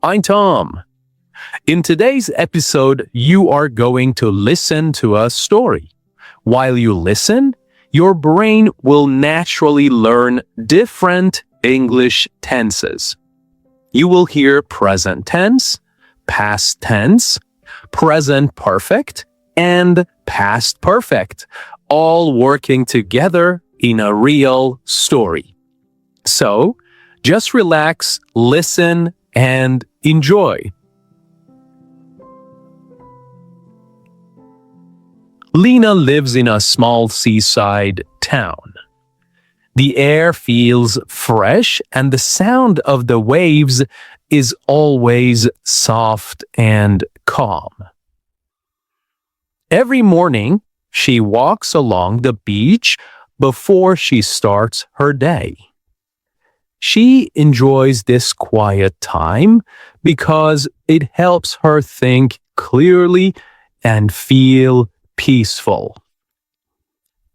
I'm Tom. In today's episode, you are going to listen to a story. While you listen, your brain will naturally learn different English tenses. You will hear present tense, past tense, present perfect, and past perfect, all working together in a real story. So, just relax, listen, and enjoy. Lena lives in a small seaside town. The air feels fresh and the sound of the waves is always soft and calm. Every morning, she walks along the beach before she starts her day. She enjoys this quiet time because it helps her think clearly and feel peaceful.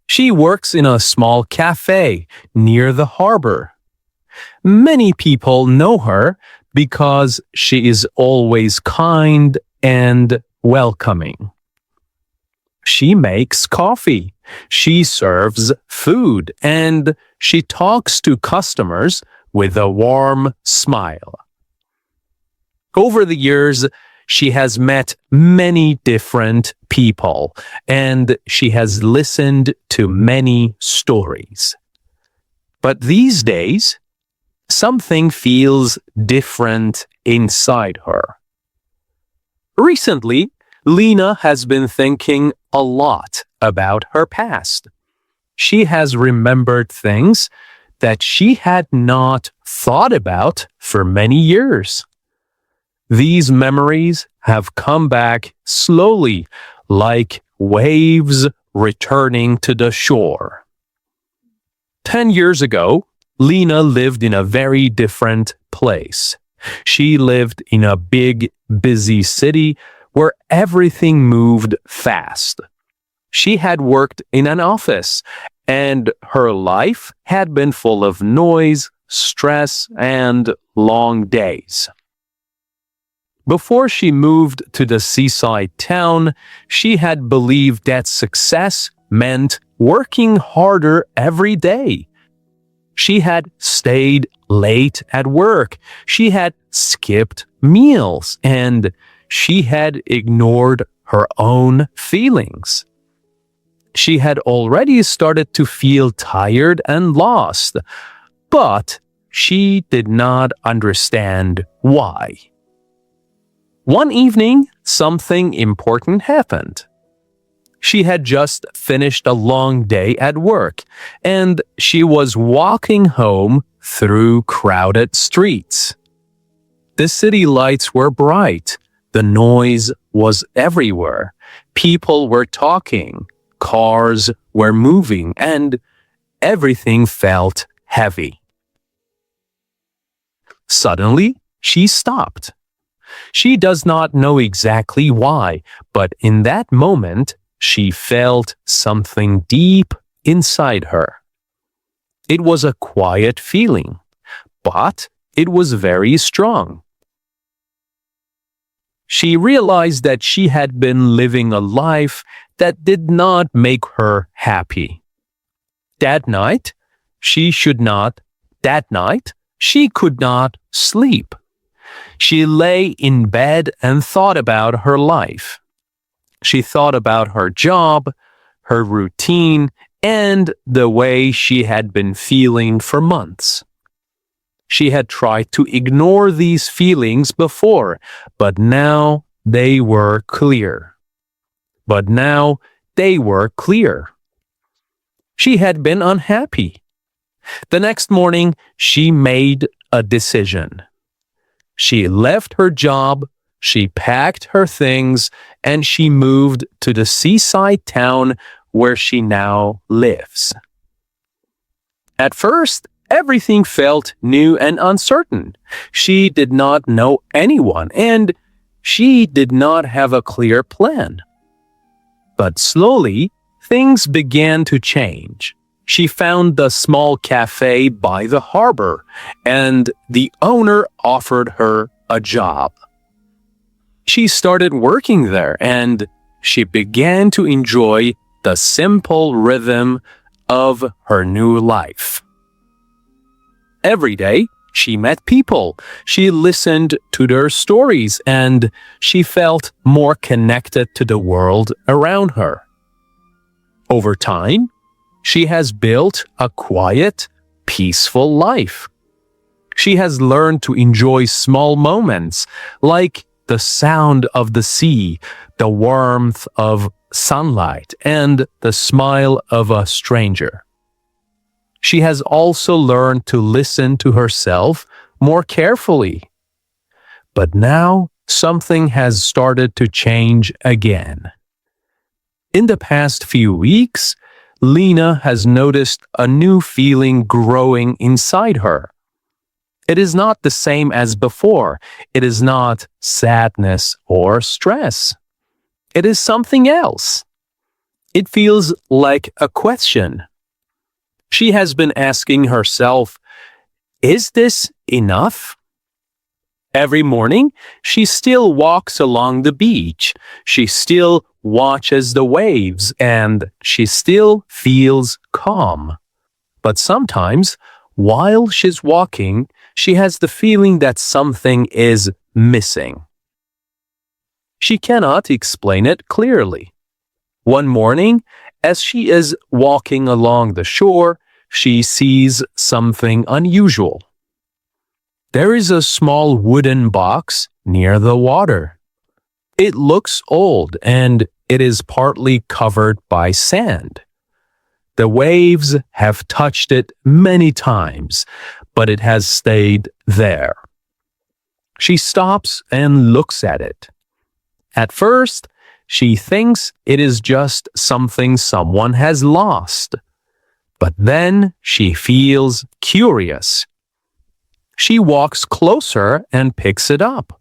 She works in a small cafe near the harbor. Many people know her because she is always kind and welcoming. She makes coffee, she serves food, and she talks to customers with a warm smile. Over the years, she has met many different people, and she has listened to many stories. But these days, something feels different inside her. Recently, Lena has been thinking a lot about her past. She has remembered things that she had not thought about for many years. These memories have come back slowly, like waves returning to the shore. 10 years ago, Lena lived in a very different place. She lived in a big, busy city where everything moved fast. She had worked in an office, and her life had been full of noise, stress, and long days. Before she moved to the seaside town, she had believed that success meant working harder every day. She had stayed late at work, she had skipped meals, and she had ignored her own feelings. She had already started to feel tired and lost, but she did not understand why. One evening, something important happened. She had just finished a long day at work, and she was walking home through crowded streets. The city lights were bright, the noise was everywhere, people were talking, cars were moving, and everything felt heavy. Suddenly, she stopped. She does not know exactly why, but in that moment, she felt something deep inside her. It was a quiet feeling, but it was very strong. She realized that she had been living a life that did not make her happy. That night, she could not sleep. She lay in bed and thought about her life. She thought about her job, her routine, and the way she had been feeling for months. She had tried to ignore these feelings before, but now they were clear. She had been unhappy. The next morning, she made a decision. She left her job, she packed her things, and she moved to the seaside town where she now lives. At first, everything felt new and uncertain. She did not know anyone, and she did not have a clear plan. But slowly, things began to change. She found the small cafe by the harbor, and the owner offered her a job. She started working there and she began to enjoy the simple rhythm of her new life. Every day, she met people, she listened to their stories, and she felt more connected to the world around her. Over time, she has built a quiet, peaceful life. She has learned to enjoy small moments like the sound of the sea, the warmth of sunlight, and the smile of a stranger. She has also learned to listen to herself more carefully. But now something has started to change again. In the past few weeks, Lena has noticed a new feeling growing inside her. It is not the same as before. It is not sadness or stress. It is something else. It feels like a question. She has been asking herself, is this enough? Every morning, she still walks along the beach. She still watches the waves and she still feels calm. But sometimes, while she's walking, she has the feeling that something is missing. She cannot explain it clearly. One morning, as she is walking along the shore, she sees something unusual. There is a small wooden box near the water. It looks old and it is partly covered by sand. The waves have touched it many times, but it has stayed there. She stops and looks at it. At first, she thinks it is just something someone has lost. But then she feels curious. She walks closer and picks it up.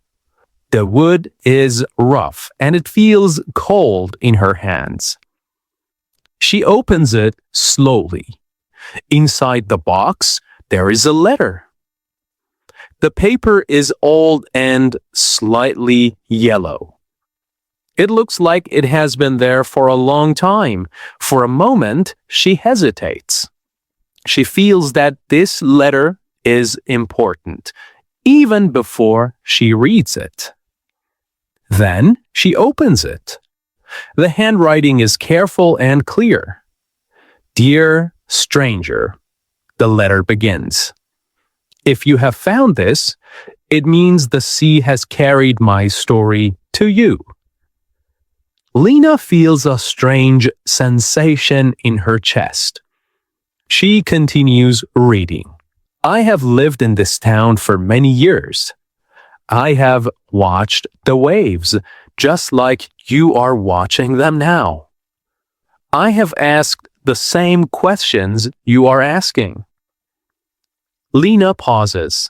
The wood is rough and it feels cold in her hands. She opens it slowly. Inside the box, there is a letter. The paper is old and slightly yellow. It looks like it has been there for a long time. For a moment, she hesitates. She feels that this letter is important, even before she reads it. Then she opens it. The handwriting is careful and clear. Dear stranger, the letter begins. If you have found this, it means the sea has carried my story to you. Lena feels a strange sensation in her chest. She continues reading. I have lived in this town for many years. I have watched the waves, just like you are watching them now. I have asked the same questions you are asking. Lena pauses.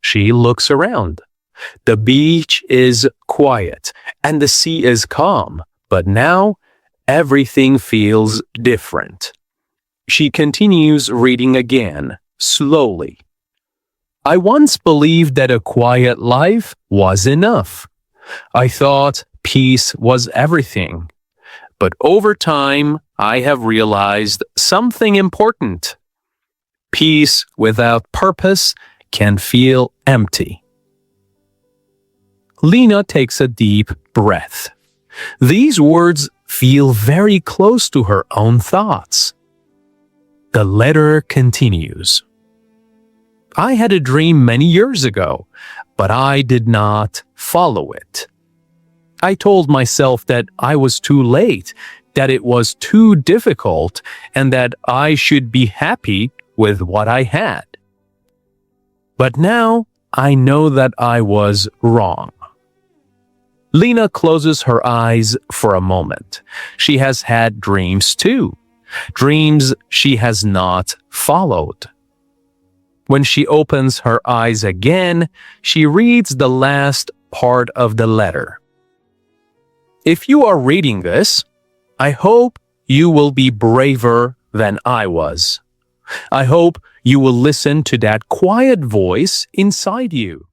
She looks around. The beach is quiet and the sea is calm, but now everything feels different. She continues reading again, slowly. I once believed that a quiet life was enough. I thought peace was everything. But over time, I have realized something important. Peace without purpose can feel empty. Lena takes a deep breath. These words feel very close to her own thoughts. The letter continues. I had a dream many years ago, but I did not follow it. I told myself that I was too late, that it was too difficult, and that I should be happy with what I had. But now I know that I was wrong. Lena closes her eyes for a moment. She has had dreams too, dreams she has not followed. When she opens her eyes again, she reads the last part of the letter. If you are reading this, I hope you will be braver than I was. I hope you will listen to that quiet voice inside you.